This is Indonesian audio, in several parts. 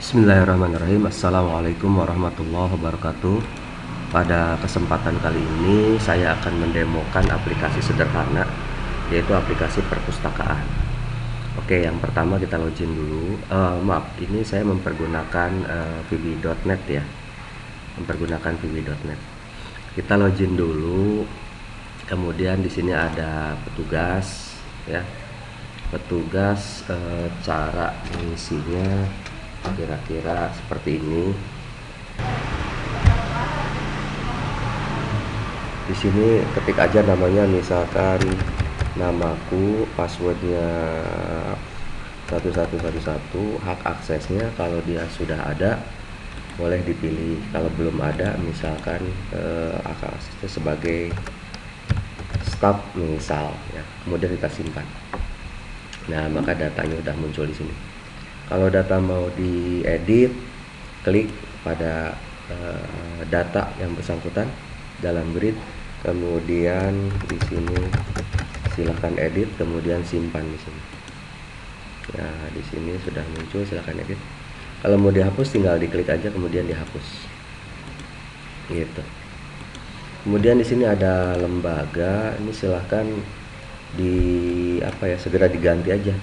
Bismillahirrahmanirrahim. Assalamualaikum warahmatullahi wabarakatuh. Pada kesempatan kali ini saya akan mendemokan aplikasi sederhana, yaitu aplikasi perpustakaan. Oke, yang pertama kita login dulu. Maaf, ini saya mempergunakan vb.net ya, mempergunakan vb.net. Kita login dulu. Kemudian di sini ada petugas ya, petugas. Cara mengisinya kira-kira seperti ini. Di sini ketik aja namanya, misalkan namaku, passwordnya 1111, hak aksesnya kalau dia sudah ada boleh dipilih, kalau belum ada misalkan hak aksesnya sebagai staf misal ya. Kemudian kita simpan. Nah, maka datanya udah muncul di sini. Kalau data mau diedit, klik pada data yang bersangkutan dalam grid, kemudian di sini silahkan edit, kemudian simpan di sini. Nah, di sini sudah muncul, silahkan edit. Kalau mau dihapus tinggal diklik aja, kemudian dihapus. Gitu. Kemudian di sini ada lembaga, ini silahkan segera diganti aja.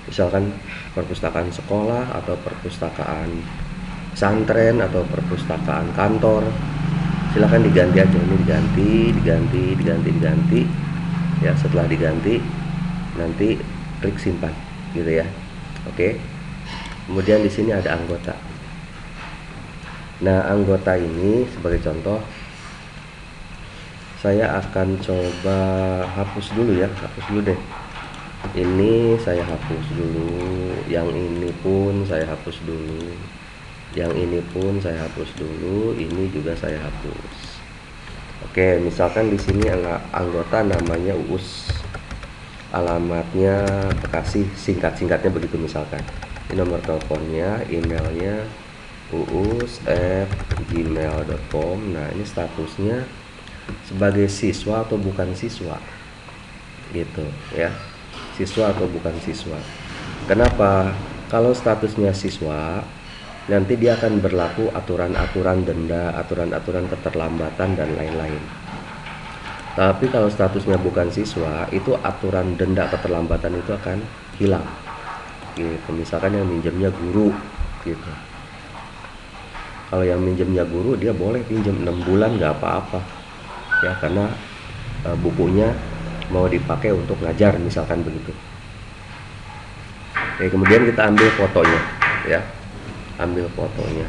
Misalkan perpustakaan sekolah atau perpustakaan pesantren atau perpustakaan kantor, silahkan diganti aja. Ini diganti ya. Setelah diganti nanti klik simpan gitu ya. Oke. Kemudian di sini ada anggota. Nah, anggota ini sebagai contoh saya akan coba hapus dulu ya, hapus dulu deh. Ini saya hapus dulu, yang ini pun saya hapus dulu, yang ini pun saya hapus dulu, ini juga saya hapus. Oke, misalkan di sini anggota namanya Uus, alamatnya Bekasi, singkat-singkatnya begitu misalkan. Ini nomor teleponnya, emailnya uus@gmail.com. Nah, ini statusnya sebagai siswa atau bukan siswa, gitu ya. Siswa atau bukan siswa. Kenapa? Kalau statusnya siswa, nanti dia akan berlaku aturan-aturan denda, aturan-aturan keterlambatan dan lain-lain. Tapi kalau statusnya bukan siswa, itu aturan denda keterlambatan itu akan hilang. Gitu. Misalkan yang minjemnya guru, gitu. Kalau yang minjemnya guru, dia boleh pinjam 6 bulan nggak apa-apa, ya, karena bukunya mau dipakai untuk ngajar misalkan begitu. Oke, kemudian kita ambil fotonya ya, ambil fotonya.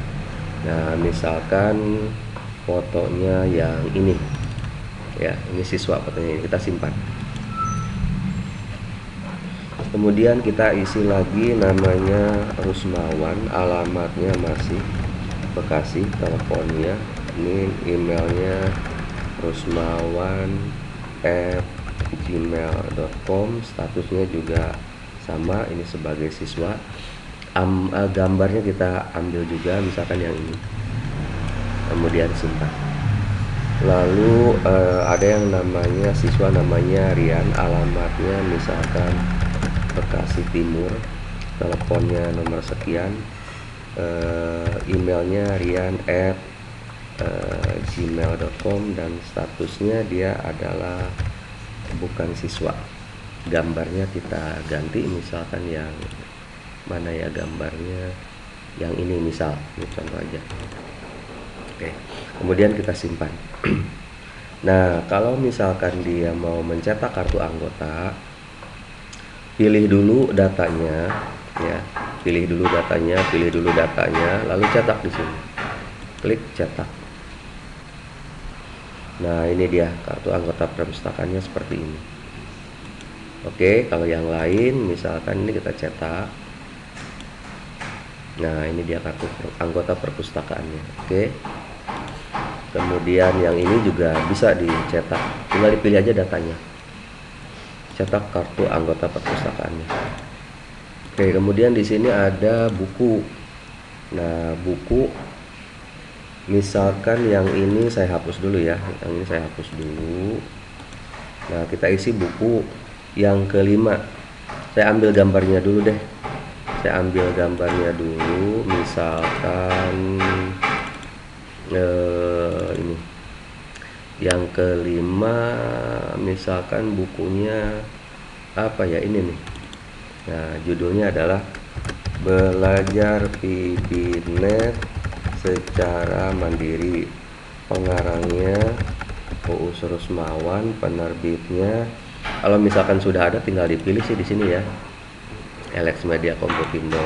Nah, misalkan fotonya yang ini ya, ini siswa, fotonya ini kita simpan. Kemudian kita isi lagi, namanya Rusmawan, alamatnya masih Bekasi, teleponnya ini, emailnya rusmawan@gmail.com, statusnya juga sama, ini sebagai siswa. Gambarnya kita ambil juga, misalkan yang ini, kemudian simpan. Lalu ada yang namanya siswa, namanya Rian, alamatnya misalkan Bekasi Timur, teleponnya nomor sekian, emailnya rian@gmail.com, dan statusnya dia adalah bukan siswa. Gambarnya kita ganti, misalkan yang mana ya gambarnya, yang ini misal, ini contoh aja. Oke, kemudian kita simpan. Nah, kalau misalkan dia mau mencetak kartu anggota, pilih dulu datanya ya, pilih dulu datanya, lalu cetak di sini, klik cetak. Nah, ini dia kartu anggota perpustakaannya seperti ini. Oke, kalau yang lain misalkan ini kita cetak. Nah, ini dia kartu anggota perpustakaannya. Oke, kemudian yang ini juga bisa dicetak, tinggal dipilih aja datanya, cetak kartu anggota perpustakaannya. Oke, kemudian di sini ada buku. Nah, buku misalkan yang ini saya hapus dulu ya, yang ini saya hapus dulu. Nah, kita isi buku yang kelima. Saya ambil gambarnya dulu deh, Saya ambil gambarnya dulu, misalkan ini yang kelima, misalkan bukunya apa ya, ini nih. Nah, judulnya adalah Belajar VBNet secara mandiri. Pengarangnya Uus Rusmawan, penerbitnya kalau misalkan sudah ada tinggal dipilih sih di sini ya, Alex Media Komputindo.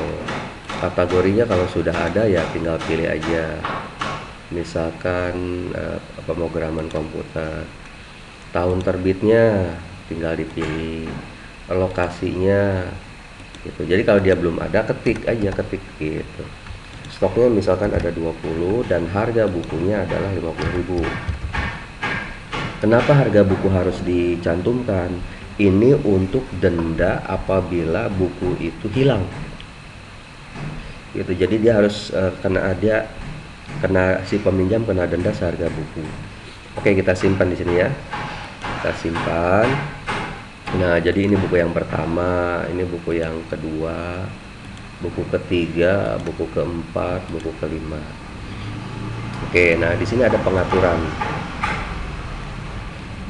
Kategorinya kalau sudah ada ya tinggal pilih aja, misalkan pemrograman komputer. Tahun terbitnya tinggal dipilih, lokasinya gitu. Jadi kalau dia belum ada, ketik gitu. Stoknya misalkan ada 20 dan harga bukunya adalah 50.000. Kenapa harga buku harus dicantumkan? Ini untuk denda apabila buku itu hilang. Gitu. Jadi dia harus kena si peminjam kena denda seharga buku. Oke, kita simpan di sini ya. Kita simpan. Nah, jadi ini buku yang pertama, ini buku yang kedua, buku ketiga, buku keempat, buku kelima. Oke, nah di sini ada pengaturan.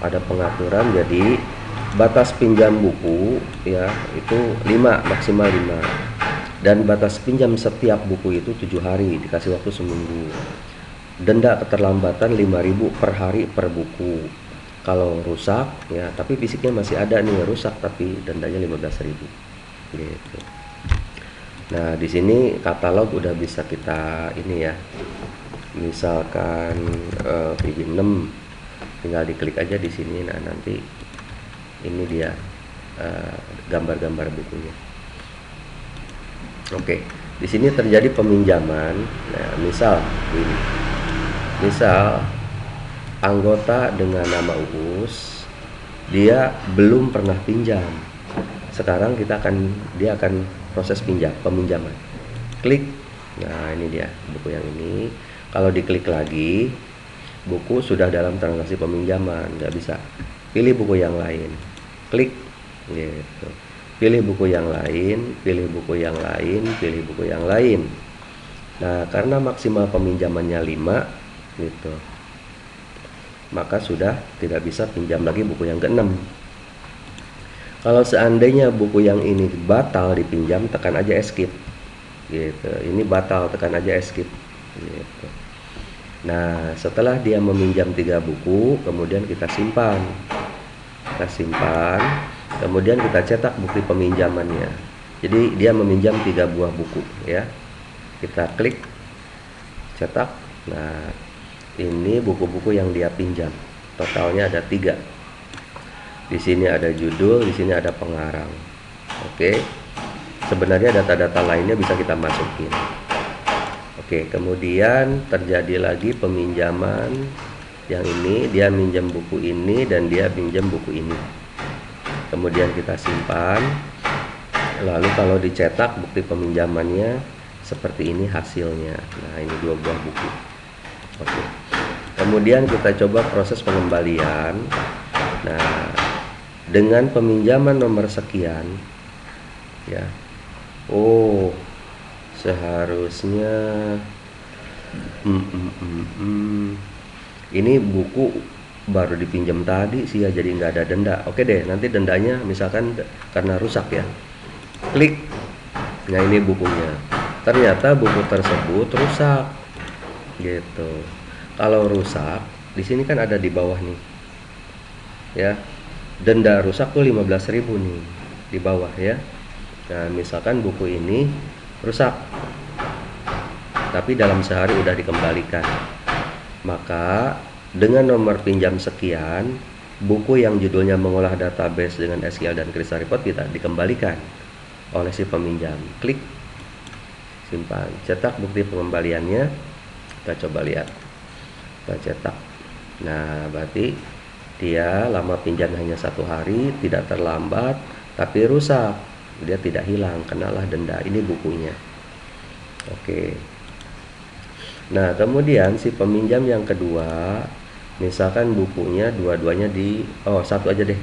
Ada pengaturan, jadi batas pinjam buku ya itu 5, maksimal 5. Dan batas pinjam setiap buku itu 7 hari, dikasih waktu seminggu. Denda keterlambatan 5.000 per hari per buku. Kalau rusak ya, tapi fisiknya masih ada nih, rusak tapi dendanya 15.000 gitu. Nah, di sini katalog udah bisa kita ini ya. Misalkan VB6, tinggal diklik aja di sini. Nah, nanti ini dia gambar-gambar bukunya. Oke, di sini terjadi peminjaman. Nah, misal ini. Misal anggota dengan nama Uus, dia belum pernah pinjam. Sekarang dia akan proses peminjaman. Klik. Nah, ini dia buku yang ini. Kalau diklik lagi, buku sudah dalam transaksi peminjaman, nggak bisa. Pilih buku yang lain. Klik gitu. Pilih buku yang lain, pilih buku yang lain, pilih buku yang lain. Nah, karena maksimal peminjamannya 5 gitu, maka sudah tidak bisa pinjam lagi buku yang ke-6. Kalau seandainya buku yang ini batal dipinjam, tekan aja escape gitu. Ini batal, tekan aja escape gitu. Nah, setelah dia meminjam 3 buku, kemudian kita simpan. Kemudian kita cetak bukti peminjamannya. Jadi dia meminjam 3 buah buku ya. Kita klik cetak. Nah, ini buku-buku yang dia pinjam. Totalnya ada 3. Di sini ada judul, di sini ada pengarang. Oke. Sebenarnya data-data lainnya bisa kita masukin. Oke, kemudian terjadi lagi peminjaman yang ini, dia minjam buku ini dan dia pinjam buku ini. Kemudian kita simpan. Lalu kalau dicetak bukti peminjamannya seperti ini hasilnya. Nah, ini 2 buah buku. Oke. Kemudian kita coba proses pengembalian. Nah, dengan peminjaman nomor sekian ya. Oh, seharusnya ini buku baru dipinjam tadi sih ya, jadi nggak ada denda. Oke deh, nanti dendanya misalkan karena rusak ya. Klik. Nah, ini bukunya. Ternyata buku tersebut rusak. Gitu. Kalau rusak, di sini kan ada di bawah nih. Ya. Denda rusak tuh 15.000 nih di bawah ya. Nah, misalkan buku ini rusak. Tapi dalam sehari udah dikembalikan. Maka dengan nomor pinjam sekian, buku yang judulnya mengolah database dengan SQL dan Crystal Report kita dikembalikan oleh si peminjam. Klik, simpan, cetak bukti pengembaliannya. Kita coba lihat, kita cetak. Nah, berarti dia lama pinjam hanya 1 hari, tidak terlambat, tapi rusak. Dia tidak hilang, kenalah denda. Ini bukunya. Oke. Nah, kemudian si peminjam yang kedua, misalkan bukunya dua-duanya satu aja deh.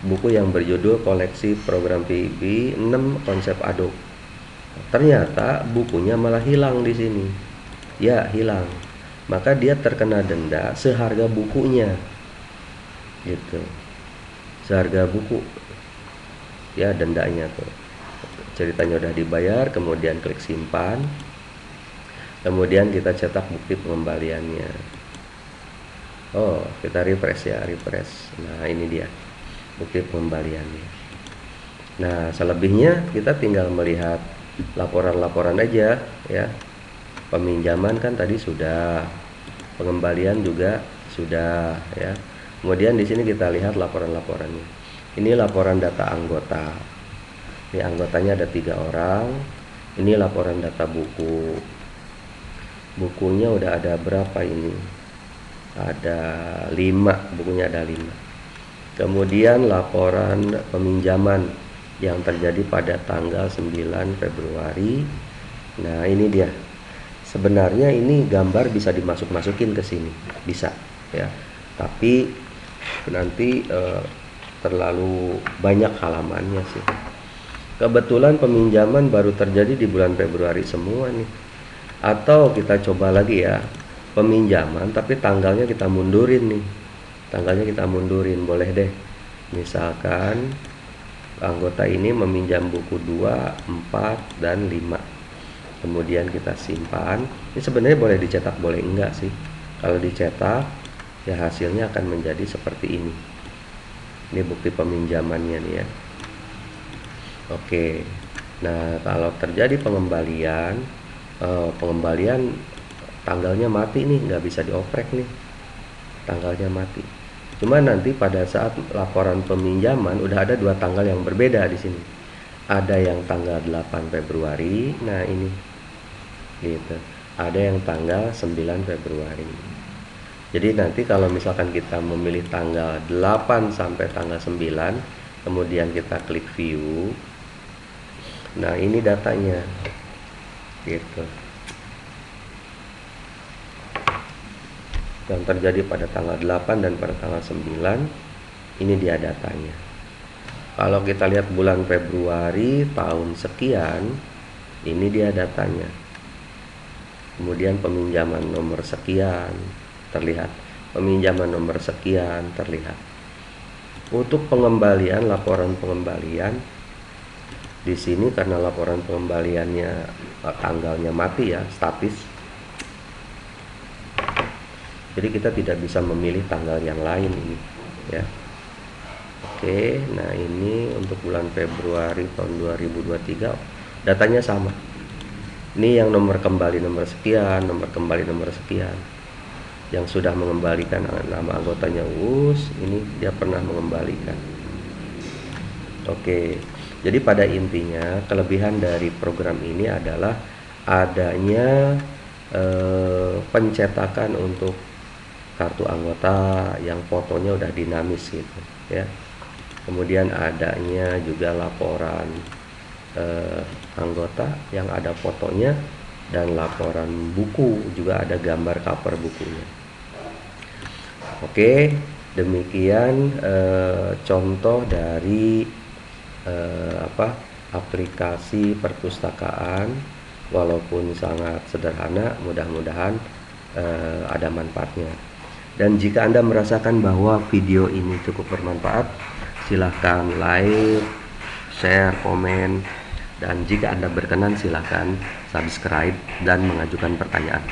Buku yang berjudul Koleksi Program PIB 6 Konsep Adobe. Ternyata bukunya malah hilang di sini. Ya, hilang. Maka dia terkena denda seharga bukunya. Gitu. Seharga buku. Ya, dendanya tuh. Ceritanya udah dibayar, kemudian klik simpan. Kemudian kita cetak bukti pengembaliannya. Oh, kita refresh ya, refresh. Nah, ini dia bukti pengembaliannya. Nah, selebihnya kita tinggal melihat laporan-laporan aja ya. Peminjaman kan tadi sudah, pengembalian juga sudah ya. Kemudian di sini kita lihat laporan-laporannya. Ini laporan data anggota. Ini anggotanya ada 3 orang. Ini laporan data buku. Bukunya udah ada berapa ini? Ada 5, bukunya ada 5. Kemudian laporan peminjaman yang terjadi pada tanggal 9 Februari. Nah, ini dia. Sebenarnya ini gambar bisa dimasuk-masukin ke sini, bisa ya. Tapi nanti terlalu banyak halamannya sih. Kebetulan peminjaman baru terjadi di bulan Februari semua nih. Atau kita coba lagi ya, peminjaman tapi tanggalnya kita mundurin nih. Tanggalnya kita mundurin, boleh deh. Misalkan anggota ini meminjam buku 2, 4, dan 5. Kemudian kita simpan. Ini sebenarnya boleh dicetak, boleh enggak sih. Kalau dicetak, ya hasilnya akan menjadi seperti ini. Ini bukti peminjamannya nih ya. Oke. Nah, kalau terjadi pengembalian, tanggalnya mati nih, nggak bisa dioprek nih. Tanggalnya mati. Cuma nanti pada saat laporan peminjaman udah ada 2 tanggal yang berbeda di sini. Ada yang tanggal 8 Februari, nah ini. Gitu. Ada yang tanggal 9 Februari. Jadi nanti kalau misalkan kita memilih tanggal 8 sampai tanggal 9, kemudian kita klik view. Nah, ini datanya. Gitu. Yang terjadi pada tanggal 8 dan pada tanggal 9, ini dia datanya. Kalau kita lihat bulan Februari tahun sekian, ini dia datanya. Kemudian peminjaman nomor sekian terlihat, peminjaman nomor sekian terlihat. Untuk pengembalian, laporan pengembalian di sini karena laporan pengembaliannya tanggalnya mati ya, statis. Jadi kita tidak bisa memilih tanggal yang lain ini ya. Oke, nah ini untuk bulan Februari tahun 2023 datanya sama. Ini yang nomor kembali nomor sekian, nomor kembali nomor sekian. Yang sudah mengembalikan nama anggotanya ini dia pernah mengembalikan. Oke, jadi pada intinya kelebihan dari program ini adalah adanya pencetakan untuk kartu anggota yang fotonya udah dinamis gitu ya. Kemudian adanya juga laporan anggota yang ada fotonya, dan laporan buku juga ada gambar cover bukunya. Oke, demikian contoh dari aplikasi perpustakaan. Walaupun sangat sederhana, mudah-mudahan ada manfaatnya. Dan jika Anda merasakan bahwa video ini cukup bermanfaat, silahkan like, share, komen, dan jika Anda berkenan silahkan subscribe dan mengajukan pertanyaan.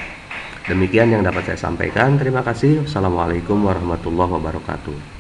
Demikian yang dapat saya sampaikan. Terima kasih. Wassalamualaikum warahmatullahi wabarakatuh.